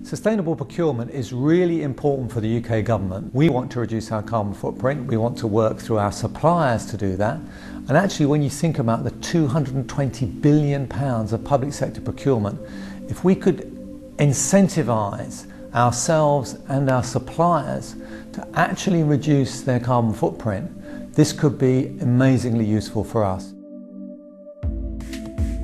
Sustainable procurement is really important for the UK government. We want to reduce our carbon footprint. We want to work through our suppliers to do that. And actually, when you think about the £220 billion of public sector procurement, if we could incentivise ourselves and our suppliers to actually reduce their carbon footprint, this could be amazingly useful for us.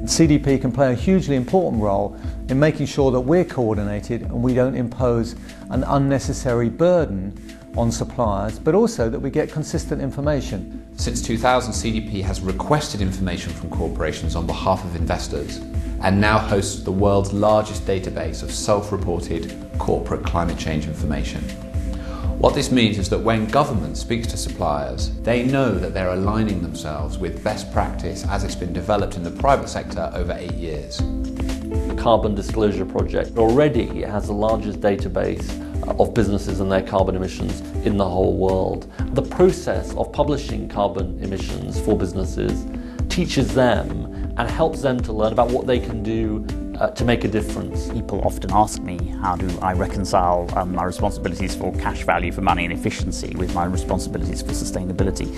CDP can play a hugely important role in making sure that we're coordinated and we don't impose an unnecessary burden on suppliers, but also that we get consistent information. Since 2000, CDP has requested information from corporations on behalf of investors and now hosts the world's largest database of self-reported corporate climate change information. What this means is that when government speaks to suppliers, they know that they're aligning themselves with best practice as it's been developed in the private sector over 8 years. The Carbon Disclosure Project already has the largest database of businesses and their carbon emissions in the whole world. The process of publishing carbon emissions for businesses teaches them and helps them to learn about what they can do to make a difference. People often ask me, how do I reconcile my responsibilities for cash value for money and efficiency with my responsibilities for sustainability?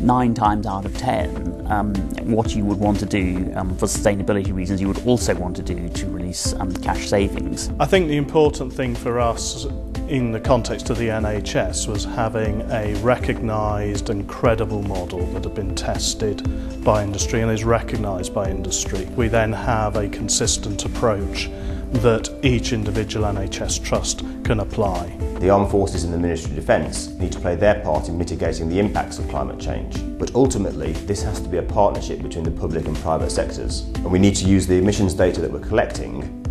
9 times out of 10, what you would want to do for sustainability reasons, you would also want to do to release cash savings. I think the important thing for us in the context of the NHS was having a recognised and credible model that had been tested by industry and is recognised by industry. We then have a consistent approach that each individual NHS trust can apply. The armed forces and the Ministry of Defence need to play their part in mitigating the impacts of climate change. But ultimately, this has to be a partnership between the public and private sectors. And we need to use the emissions data that we're collecting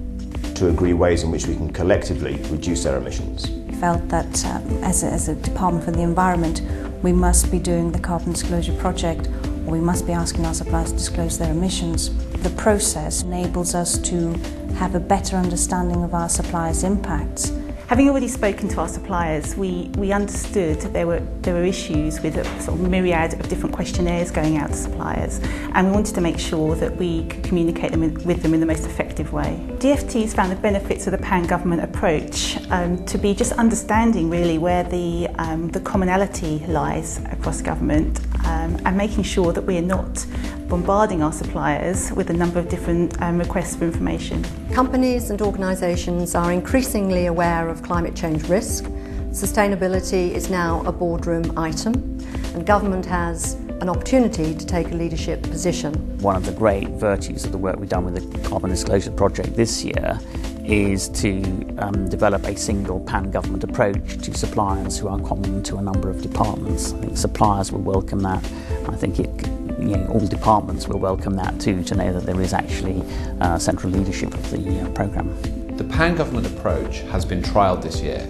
to agree ways in which we can collectively reduce our emissions. We felt that as a Department for the Environment, we must be doing the Carbon Disclosure Project, or we must be asking our suppliers to disclose their emissions. The process enables us to have a better understanding of our suppliers' impacts. Having already spoken to our suppliers, we understood there were issues with a sort of myriad of different questionnaires going out to suppliers, and we wanted to make sure that we could communicate with them in the most effective way. DFT's found the benefits of the pan-government approach to be just understanding really where the commonality lies across government, and making sure that we're not bombarding our suppliers with a number of different requests for information. Companies and organisations are increasingly aware of climate change risk. Sustainability is now a boardroom item, and government has an opportunity to take a leadership position. One of the great virtues of the work we've done with the Carbon Disclosure Project this year is to develop a single pan-government approach to suppliers who are common to a number of departments. I think suppliers will welcome that. I think all departments will welcome that too, to know that there is actually central leadership of the programme. The pan-government approach has been trialled this year,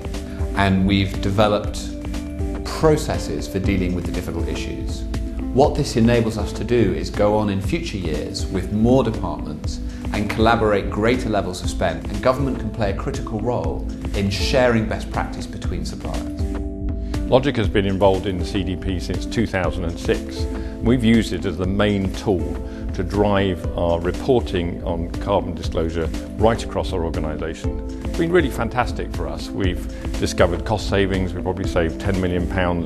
and we've developed processes for dealing with the difficult issues. What this enables us to do is go on in future years with more departments and collaborate greater levels of spend, and government can play a critical role in sharing best practice between suppliers. Logica has been involved in the CDP since 2006. We've used it as the main tool to drive our reporting on carbon disclosure right across our organisation. It's been really fantastic for us. We've discovered cost savings. We've probably saved £10 million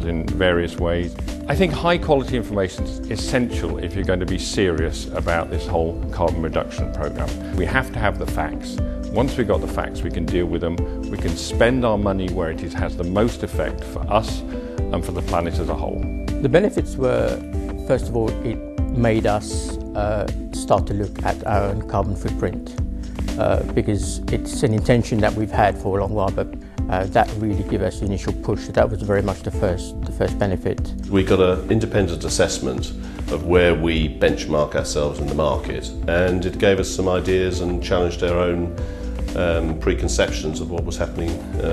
in various ways. I think high quality information is essential if you're going to be serious about this whole carbon reduction programme. We have to have the facts. Once we've got the facts, we can deal with them. We can spend our money where it has the most effect for us and for the planet as a whole. The benefits were, first of all, it made us start to look at our own carbon footprint because it's an intention that we've had for a long while, but that really gave us the initial push. That was very much the first benefit. We got an independent assessment of where we benchmark ourselves in the market, and it gave us some ideas and challenged our own preconceptions of what was happening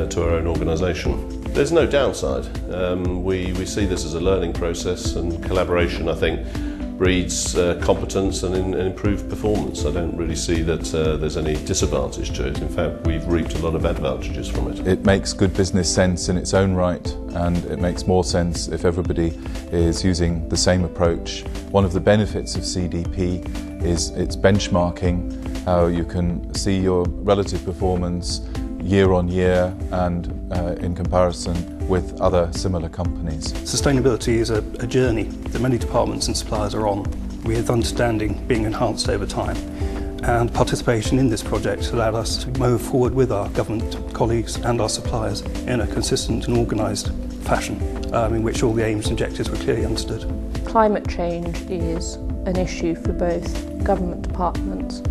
to our own organisation. There's no downside. We see this as a learning process, and collaboration, I think, breeds competence and improved performance. I don't really see that there's any disadvantage to it. In fact, we've reaped a lot of advantages from it. It makes good business sense in its own right, and it makes more sense if everybody is using the same approach. One of the benefits of CDP is its benchmarking how you can see your relative performance year on year and in comparison with other similar companies. Sustainability is a journey that many departments and suppliers are on, with understanding being enhanced over time. And participation in this project allowed us to move forward with our government colleagues and our suppliers in a consistent and organised fashion, in which all the aims and objectives were clearly understood. Climate change is an issue for both government departments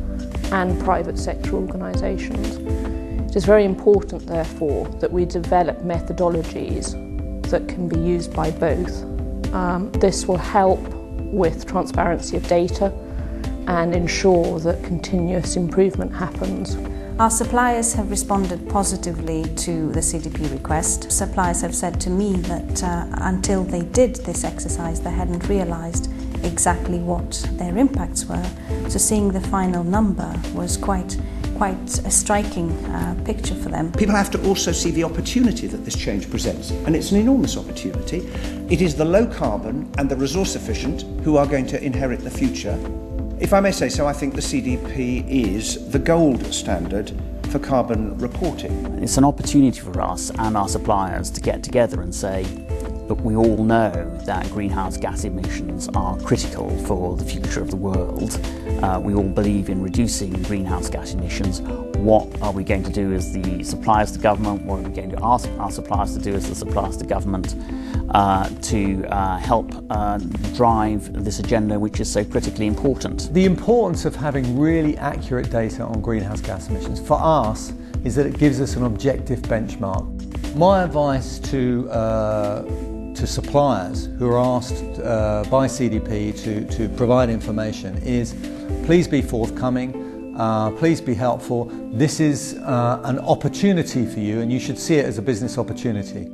and private sector organisations. It is very important, therefore, that we develop methodologies that can be used by both. This will help with transparency of data and ensure that continuous improvement happens. Our suppliers have responded positively to the CDP request. Suppliers have said to me that until they did this exercise, they hadn't realised exactly what their impacts were. So seeing the final number was quite a striking picture for them. People have to also see the opportunity that this change presents, and it's an enormous opportunity. It is the low carbon and the resource efficient who are going to inherit the future. If I may say so, I think the CDP is the gold standard for carbon reporting. It's an opportunity for us and our suppliers to get together and say, look, we all know that greenhouse gas emissions are critical for the future of the world. We all believe in reducing greenhouse gas emissions. What are we going to do as the suppliers to government? What are we going to ask our suppliers to do as the suppliers to government to help drive this agenda, which is so critically important? The importance of having really accurate data on greenhouse gas emissions for us is that it gives us an objective benchmark. My advice to suppliers who are asked by CDP to provide information is please be forthcoming, please be helpful. This is an opportunity for you and you should see it as a business opportunity.